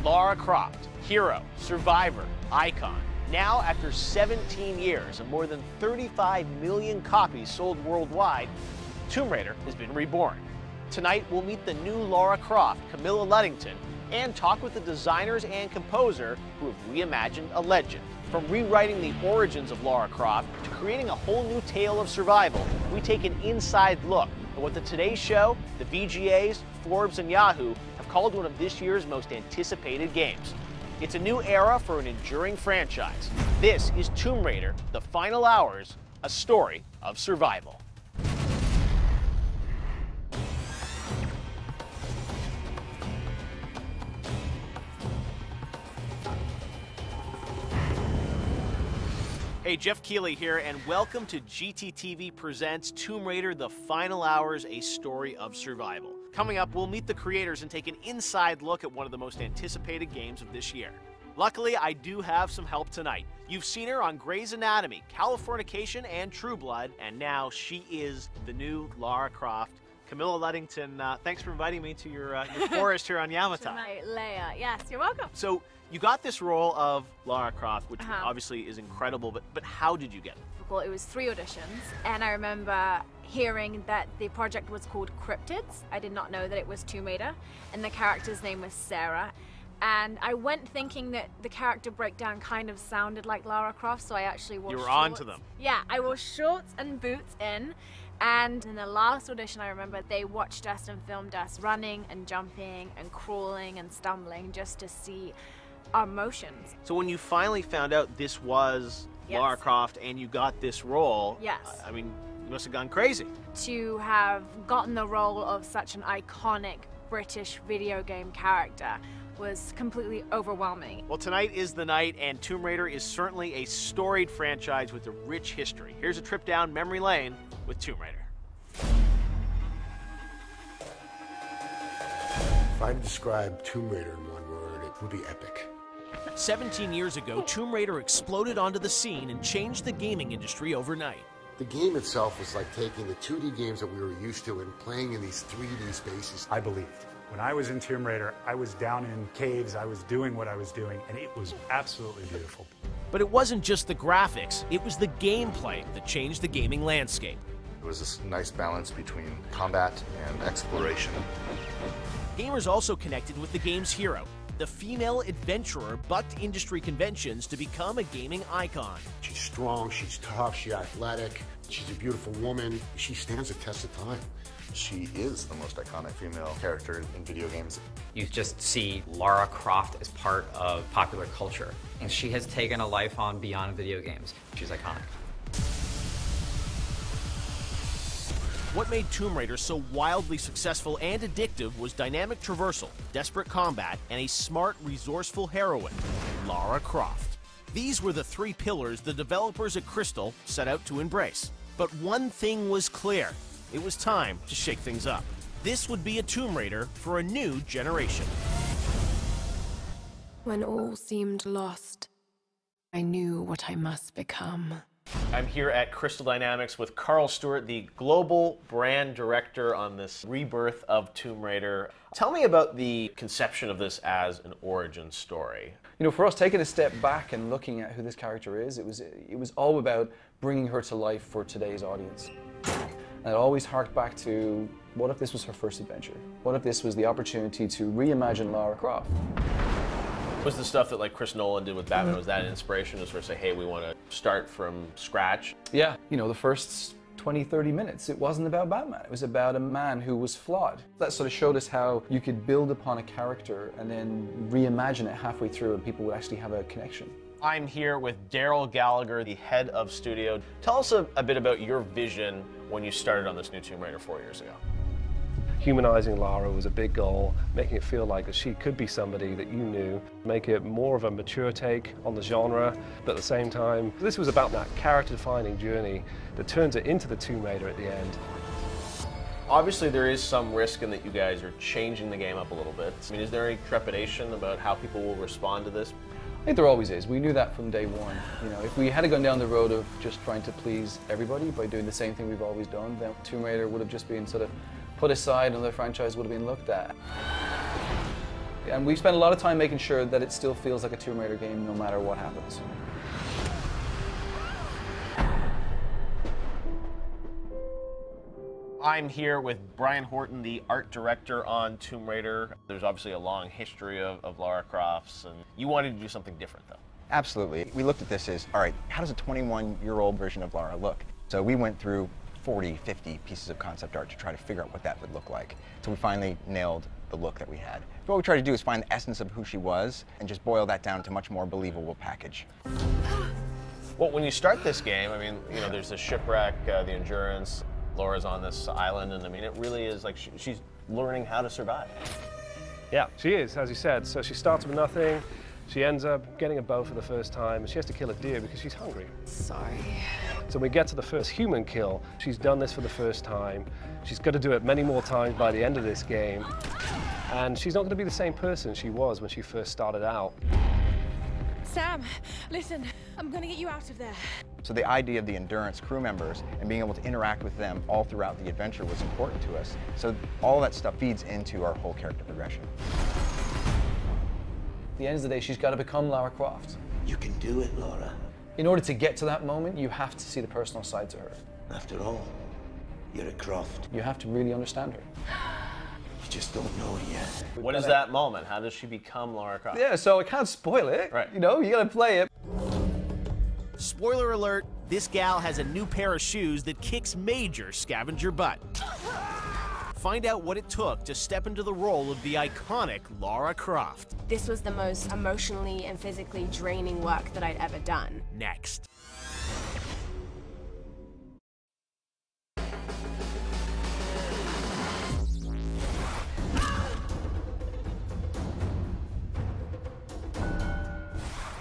Lara Croft, hero, survivor, icon. Now, after 17 years and more than 35 million copies sold worldwide, Tomb Raider has been reborn. Tonight, we'll meet the new Lara Croft, Camilla Luddington, and talk with the designers and composer who have reimagined a legend. From rewriting the origins of Lara Croft to creating a whole new tale of survival, we take an inside look at what the Today Show, the VGAs, Forbes, and Yahoo have called one of this year's most anticipated games. It's a new era for an enduring franchise. This is Tomb Raider: The Final Hours, a story of survival. Hey, Jeff Keighley here, and welcome to GTTV Presents Tomb Raider: The Final Hours, a story of survival. Coming up, we'll meet the creators and take an inside look at one of the most anticipated games of this year. Luckily, I do have some help tonight. You've seen her on Grey's Anatomy, Californication, and True Blood, and now she is the new Lara Croft. Camilla Luddington, thanks for inviting me to your forest here on Yamata. Tonight, Leia. Yes, you're welcome. So, you got this role of Lara Croft, which obviously is incredible, but how did you get it? Well, it was 3 auditions, and I remember hearing that the project was called Cryptids. I did not know that it was Tomb Raider, and the character's name was Sarah. And I went thinking that the character breakdown kind of sounded like Lara Croft, so I actually wore shorts. You were on to them. Yeah, I wore shorts and boots in. And in the last audition, I remember they watched us and filmed us running and jumping and crawling and stumbling just to see our motions. So when you finally found out this was Lara Croft and you got this role, I mean, you must have gone crazy. To have gotten the role of such an iconic British video game character was completely overwhelming. Well, tonight is the night, and Tomb Raider is certainly a storied franchise with a rich history. Here's a trip down memory lane with Tomb Raider. If I had to describe Tomb Raider in one word, it would be epic. 17 years ago, Tomb Raider exploded onto the scene and changed the gaming industry overnight. The game itself was like taking the 2D games that we were used to and playing in these 3D spaces. I believed. When I was in Tomb Raider, I was down in caves, I was doing what I was doing, and it was absolutely beautiful. But it wasn't just the graphics, it was the gameplay that changed the gaming landscape. It was this nice balance between combat and exploration. Gamers also connected with the game's hero. The female adventurer bucked industry conventions to become a gaming icon. She's strong, she's tough, she's athletic, she's a beautiful woman. She stands the test of time. She is the most iconic female character in video games. You just see Lara Croft as part of popular culture, and she has taken a life on beyond video games. She's iconic. What made Tomb Raider so wildly successful and addictive was dynamic traversal, desperate combat, and a smart, resourceful heroine, Lara Croft. These were the 3 pillars the developers at Crystal set out to embrace. But one thing was clear. It was time to shake things up. This would be a Tomb Raider for a new generation. When all seemed lost, I knew what I must become. I'm here at Crystal Dynamics with Carl Stewart, the global brand director on this rebirth of Tomb Raider. Tell me about the conception of this as an origin story. You know, for us, taking a step back and looking at who this character is, it was all about bringing her to life for today's audience. And it always harked back to, what if this was her first adventure? What if this was the opportunity to reimagine Lara Croft? Was the stuff that like Chris Nolan did with Batman, was that an inspiration to sort of say, hey, we want to start from scratch? Yeah, you know, the first 20, 30 minutes, it wasn't about Batman. It was about a man who was flawed. That sort of showed us how you could build upon a character and then reimagine it halfway through and people would actually have a connection. I'm here with Daryl Gallagher, the head of studio. Tell us a bit about your vision when you started on this new Tomb Raider 4 years ago. Humanizing Lara was a big goal, making it feel like that she could be somebody that you knew, make it more of a mature take on the genre, but at the same time, this was about that character-defining journey that turns it into the Tomb Raider at the end. Obviously, there is some risk in that you guys are changing the game up a little bit. I mean, is there any trepidation about how people will respond to this? I think there always is. We knew that from day one. You know, if we had gone down the road of just trying to please everybody by doing the same thing we've always done, then Tomb Raider would have just been sort of put aside and the franchise would have been looked at. And we spent a lot of time making sure that it still feels like a Tomb Raider game no matter what happens. I'm here with Brian Horton, the art director on Tomb Raider. There's obviously a long history of Lara Croft's, and you wanted to do something different, though. Absolutely. We looked at this as, all right, how does a 21-year-old version of Lara look? So we went through 40, 50 pieces of concept art to try to figure out what that would look like. So we finally nailed the look that we had. So what we tried to do is find the essence of who she was and just boil that down to a much more believable package. Well, when you start this game, I mean, you know, there's the shipwreck, the Endurance, Laura's on this island, and I mean, it really is like she's learning how to survive. Yeah, she is, as you said. So she starts with nothing. She ends up getting a bow for the first time, and she has to kill a deer because she's hungry. Sorry. So when we get to the first human kill, she's done this for the first time. She's got to do it many more times by the end of this game. And she's not going to be the same person she was when she first started out. Sam, listen, I'm gonna get you out of there. So the idea of the Endurance crew members and being able to interact with them all throughout the adventure was important to us. So all that stuff feeds into our whole character progression. At the end of the day, she's got to become Lara Croft. You can do it, Lara. In order to get to that moment, you have to see the personal side to her. After all, you're a Croft. You have to really understand her. You just don't know it yet. What is that moment? How does she become Lara Croft? Yeah, so I can't spoil it. Right. You know, you gotta play it. Spoiler alert, this gal has a new pair of shoes that kicks major scavenger butt. Find out what it took to step into the role of the iconic Lara Croft. This was the most emotionally and physically draining work that I'd ever done. Next.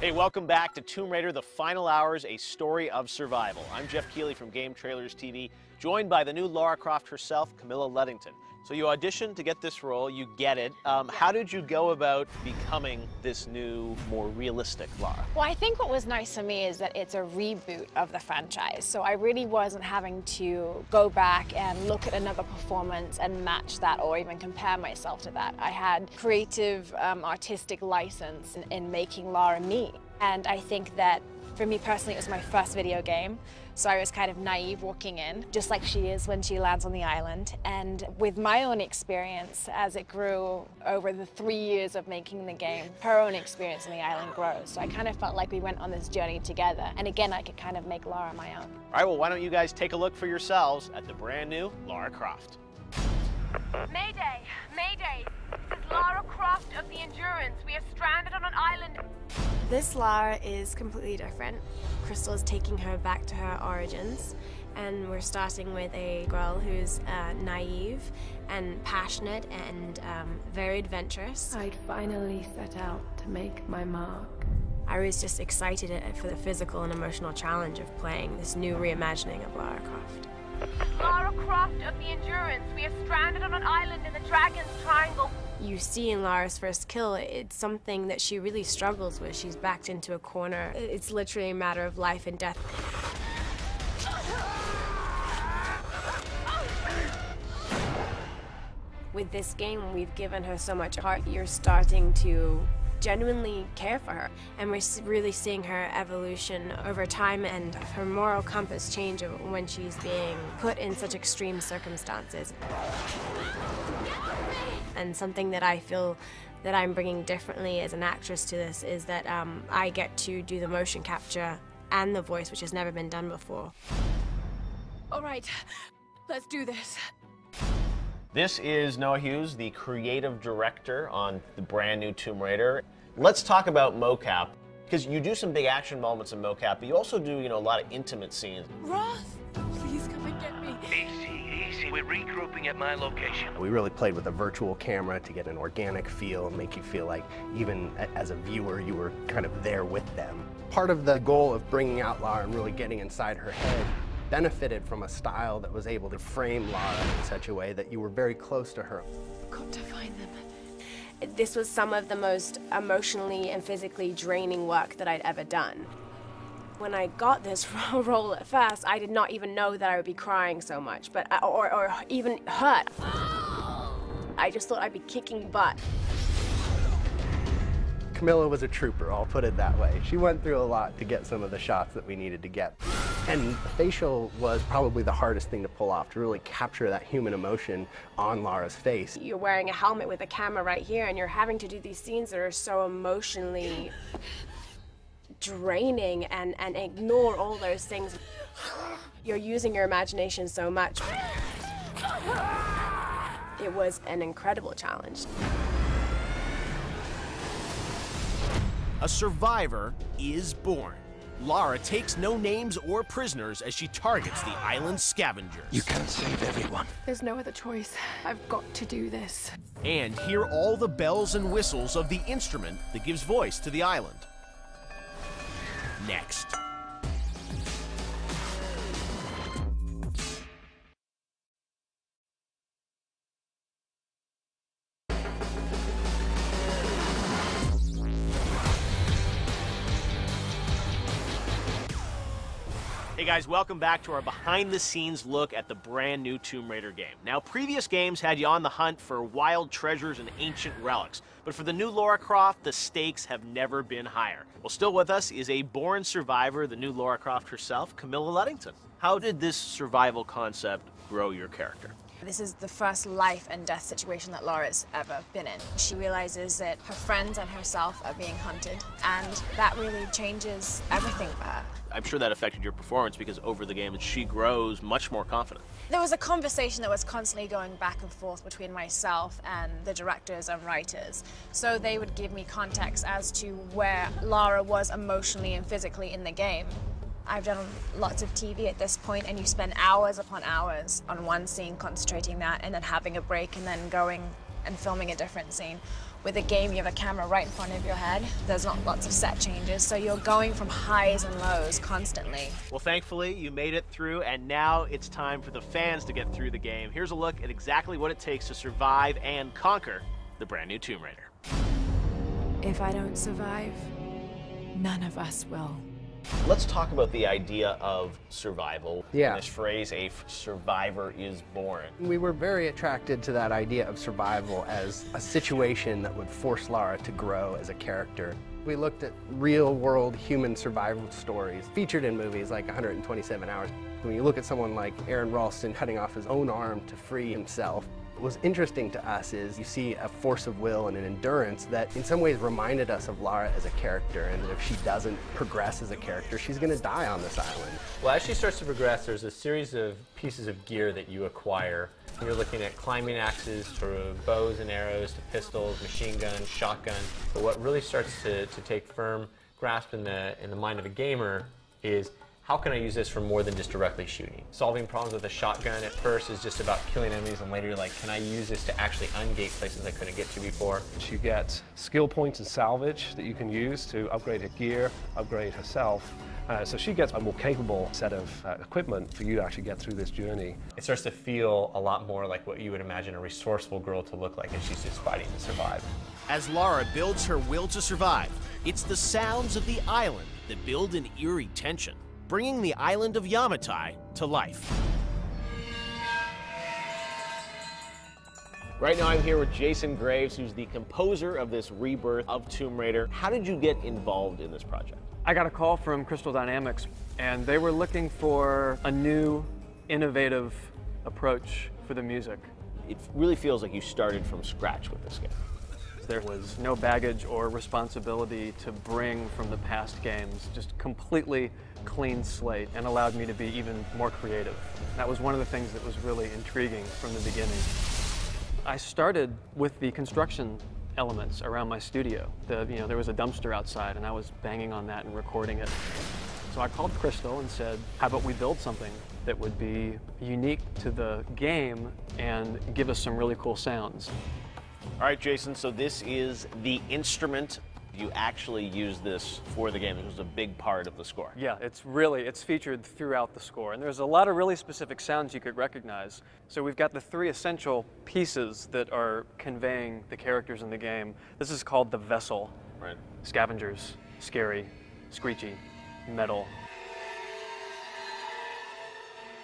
Hey, welcome back to Tomb Raider, The Final Hours, a story of survival. I'm Jeff Keighley from Game Trailers TV, joined by the new Lara Croft herself, Camilla Luddington. So you auditioned to get this role, you get it. How did you go about becoming this new, more realistic Lara? Well, I think what was nice for me is that it's a reboot of the franchise. So I really wasn't having to go back and look at another performance and match that or even compare myself to that. I had creative, artistic license in making Lara me. And I think that for me personally, it was my first video game. So I was kind of naive walking in, just like she is when she lands on the island. And with my own experience, as it grew over the 3 years of making the game, her own experience on the island grows. So I kind of felt like we went on this journey together. And again, I could kind of make Lara my own. All right, well, why don't you guys take a look for yourselves at the brand new Lara Croft. Mayday! Mayday! This is Lara Croft of the Endurance. We are stranded on an island. This Lara is completely different. Crystal is taking her back to her origins, and we're starting with a girl who's naive and passionate and very adventurous. I'd finally set out to make my mark. I was just excited for the physical and emotional challenge of playing this new reimagining of Lara Croft. Lara Croft of the Endurance. We are stranded on an island in the Dragon's Triangle. You see in Lara's first kill, it's something that she really struggles with. She's backed into a corner. It's literally a matter of life and death. With this game, we've given her so much heart. You're starting to genuinely care for her, and we're really seeing her evolution over time and her moral compass change when she's being put in such extreme circumstances. And something that I feel that I'm bringing differently as an actress to this is that I get to do the motion capture and the voice, which has never been done before. All right, let's do this. This is Noah Hughes, the creative director on the brand new Tomb Raider. Let's talk about mocap, because you do some big action moments in mocap, but you also do, a lot of intimate scenes. Roth, please come and get me. Easy. We're regrouping at my location. We really played with a virtual camera to get an organic feel and make you feel like even as a viewer you were kind of there with them. Part of the goal of bringing out Lara and really getting inside her head benefited from a style that was able to frame Lara in such a way that you were very close to her. Got to find them. This was some of the most emotionally and physically draining work that I'd ever done. When I got this role at first, I did not even know that I would be crying so much, or even hurt. I just thought I'd be kicking butt. Camilla was a trooper, I'll put it that way. She went through a lot to get some of the shots that we needed to get. And the facial was probably the hardest thing to pull off, to really capture that human emotion on Lara's face. You're wearing a helmet with a camera right here, and you're having to do these scenes that are so emotionally draining and ignore all those things. You're using your imagination so much. It was an incredible challenge. A survivor is born. Lara takes no names or prisoners as she targets the island's scavengers. You can't save everyone. There's no other choice. I've got to do this. And hear all the bells and whistles of the instrument that gives voice to the island. Next. Hey guys, welcome back to our behind-the-scenes look at the brand new Tomb Raider game. Now, previous games had you on the hunt for wild treasures and ancient relics, but for the new Lara Croft, the stakes have never been higher. Well, still with us is a born survivor, the new Lara Croft herself, Camilla Luddington. How did this survival concept grow your character? This is the first life and death situation that Lara's ever been in. She realizes that her friends and herself are being hunted, and that really changes everything for her. I'm sure that affected your performance because over the game she grows much more confident. There was a conversation that was constantly going back and forth between myself and the directors and writers. So they would give me context as to where Lara was emotionally and physically in the game. I've done lots of TV at this point, and you spend hours upon hours on one scene concentrating that and then having a break and then going and filming a different scene. With a game, you have a camera right in front of your head. There's not lots of set changes, so you're going from highs and lows constantly. Well, thankfully, you made it through, and now it's time for the fans to get through the game. Here's a look at exactly what it takes to survive and conquer the brand new Tomb Raider. If I don't survive, none of us will. Let's talk about the idea of survival. Yeah. This phrase, a survivor is born. We were very attracted to that idea of survival as a situation that would force Lara to grow as a character. We looked at real-world human survival stories featured in movies like 127 Hours. When you look at someone like Aaron Ralston cutting off his own arm to free himself, what was interesting to us is you see a force of will and an endurance that in some ways reminded us of Lara as a character, and if she doesn't progress as a character, she's going to die on this island. Well, as she starts to progress, there's a series of pieces of gear that you acquire. You're looking at climbing axes to bows and arrows to pistols, machine guns, shotgun. But what really starts to take firm grasp in the mind of a gamer is, how can I use this for more than just directly shooting? Solving problems with a shotgun at first is just about killing enemies, and later you're like, can I use this to actually ungate places I couldn't get to before? She gets skill points and salvage that you can use to upgrade her gear, upgrade herself. So she gets a more capable set of equipment for you to actually get through this journey. It starts to feel a lot more like what you would imagine a resourceful girl to look like as she's just fighting to survive. As Lara builds her will to survive, it's the sounds of the island that build an eerie tension, bringing the island of Yamatai to life. Right now I'm here with Jason Graves, who's the composer of this rebirth of Tomb Raider. How did you get involved in this project? I got a call from Crystal Dynamics, and they were looking for a new, innovative approach for the music. It really feels like you started from scratch with this game. There was no baggage or responsibility to bring from the past games, just completely clean slate, and allowed me to be even more creative. That was one of the things that was really intriguing from the beginning. I started with the construction elements around my studio. There was a dumpster outside, and I was banging on that and recording it. So I called Crystal and said, how about we build something that would be unique to the game and give us some really cool sounds. All right, Jason, so this is the instrument. You actually use this for the game. It was a big part of the score. Yeah, it's featured throughout the score, and there's a lot of really specific sounds you could recognize. So we've got the three essential pieces that are conveying the characters in the game. This is called the vessel. Right. Scavengers, scary, screechy, metal.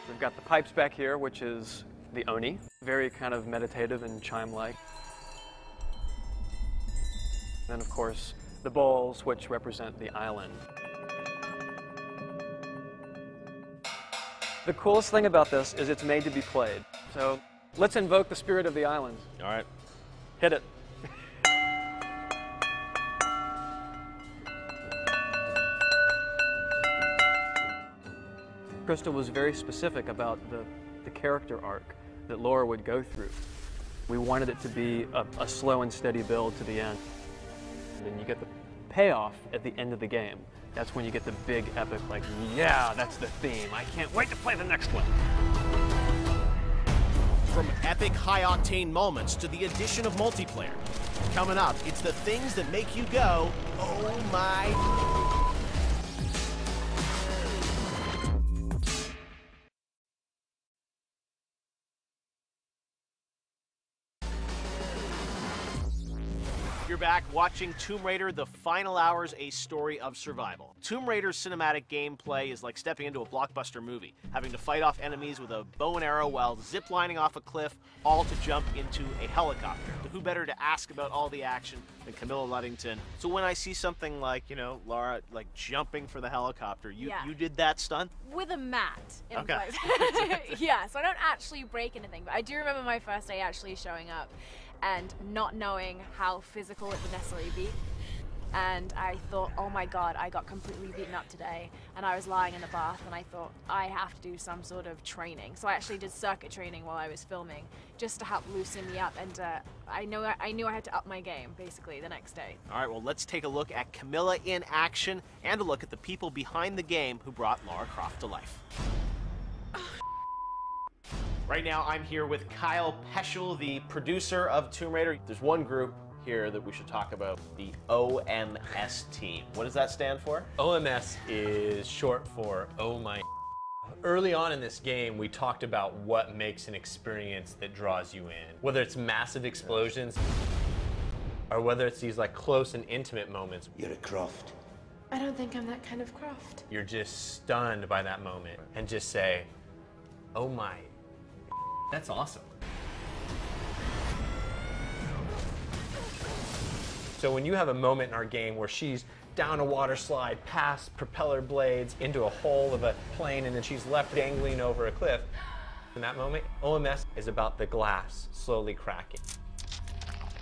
We've got the pipes back here, which is the Oni. Very kind of meditative and chime-like. Then, of course, the bowls, which represent the island. The coolest thing about this is it's made to be played. So let's invoke the spirit of the island. All right. Hit it. Crystal was very specific about the character arc that Lara would go through. We wanted it to be a slow and steady build to the end. And then you get the payoff at the end of the game. That's when you get the big epic, like, yeah, that's the theme. I can't wait to play the next one. From epic high-octane moments to the addition of multiplayer. Coming up, it's the things that make you go, oh my... You're back watching Tomb Raider: The Final Hours, a story of survival. Tomb Raider's cinematic gameplay is like stepping into a blockbuster movie, having to fight off enemies with a bow and arrow while ziplining off a cliff, all to jump into a helicopter. Who better to ask about all the action than Camilla Luddington? So when I see something like, you know, Lara like jumping for the helicopter, you did that stunt? With a mat in Okay. place. Yeah, so I don't actually break anything, but I do remember my first day actually showing up and not knowing how physical it would necessarily be. And I thought, oh my God, I got completely beaten up today. And I was lying in the bath and I thought, I have to do some sort of training. So I actually did circuit training while I was filming, just to help loosen me up. And I knew I had to up my game, basically, the next day. All right, well, let's take a look at Camilla in action and a look at the people behind the game who brought Lara Croft to life. Right now, I'm here with Kyle Peschel, the producer of Tomb Raider. There's one group here that we should talk about, the OMS team. What does that stand for? OMS is short for Oh My. Early on in this game, we talked about what makes an experience that draws you in. Whether it's massive explosions, or whether it's these like close and intimate moments. You're a Croft. I don't think I'm that kind of Croft. You're just stunned by that moment and just say, oh my. That's awesome. So when you have a moment in our game where she's down a water slide, past propeller blades, into a hole of a plane, and then she's left dangling over a cliff, in that moment, OMS is about the glass slowly cracking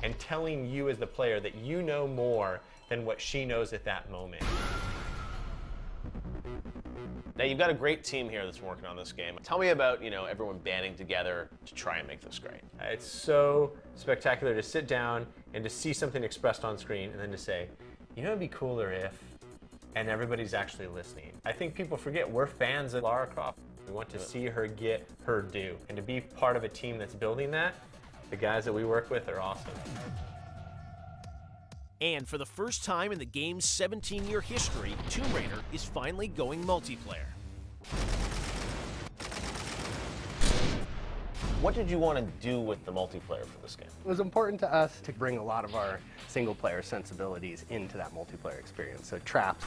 and telling you as the player that you know more than what she knows at that moment. Now, you've got a great team here that's working on this game. Tell me about, you know, everyone banding together to try and make this great. It's so spectacular to sit down and to see something expressed on screen and then to say, you know, it'd be cooler if, and everybody's actually listening. I think people forget we're fans of Lara Croft. We want to see her get her due. And to be part of a team that's building that, the guys that we work with are awesome. And for the first time in the game's 17-year history, Tomb Raider is finally going multiplayer. What did you want to do with the multiplayer for this game? It was important to us to bring a lot of our single-player sensibilities into that multiplayer experience. So traps,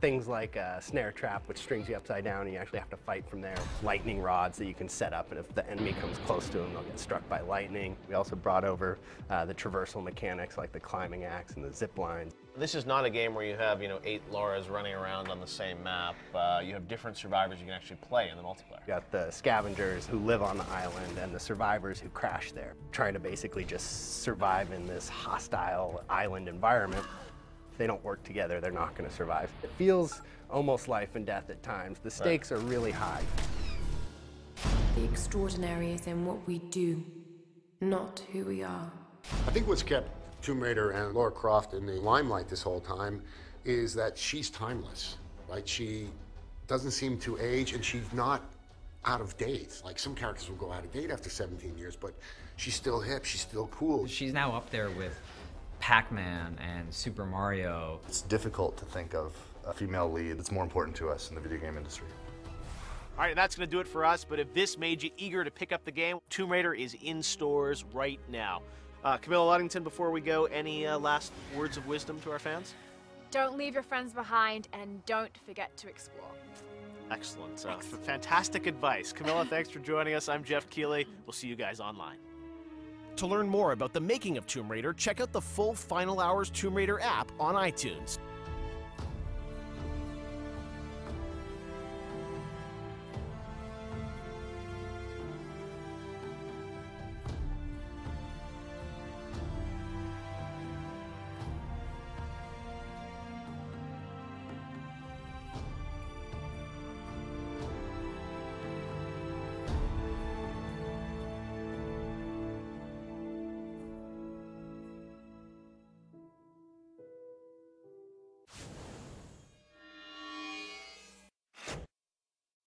things like a snare trap, which strings you upside down and you actually have to fight from there. Lightning rods that you can set up, and if the enemy comes close to them, they'll get struck by lightning. We also brought over the traversal mechanics like the climbing axe and the zip lines. This is not a game where you have, you know, 8 Laras running around on the same map. You have different survivors you can actually play in the multiplayer. You got the scavengers who live on the island and the survivors who crash there, trying to basically just survive in this hostile island environment. If they don't work together, they're not going to survive. It feels almost life and death at times. The stakes are really high. The extraordinary is in what we do, not who we are. I think what's kept Tomb Raider and Lara Croft in the limelight this whole time is that she's timeless, right? She doesn't seem to age, and she's not out of date. Like some characters will go out of date after 17 years, but she's still hip, she's still cool. She's now up there with Pac-Man and Super Mario. It's difficult to think of a female lead that's more important to us in the video game industry. All right, and that's going to do it for us, but if this made you eager to pick up the game, Tomb Raider is in stores right now. Camilla Luddington, before we go, any last words of wisdom to our fans? Don't leave your friends behind and don't forget to explore. Excellent. Fantastic advice. Camilla, thanks for joining us. I'm Jeff Keighley. We'll see you guys online. To learn more about the making of Tomb Raider, check out the full Final Hours Tomb Raider app on iTunes.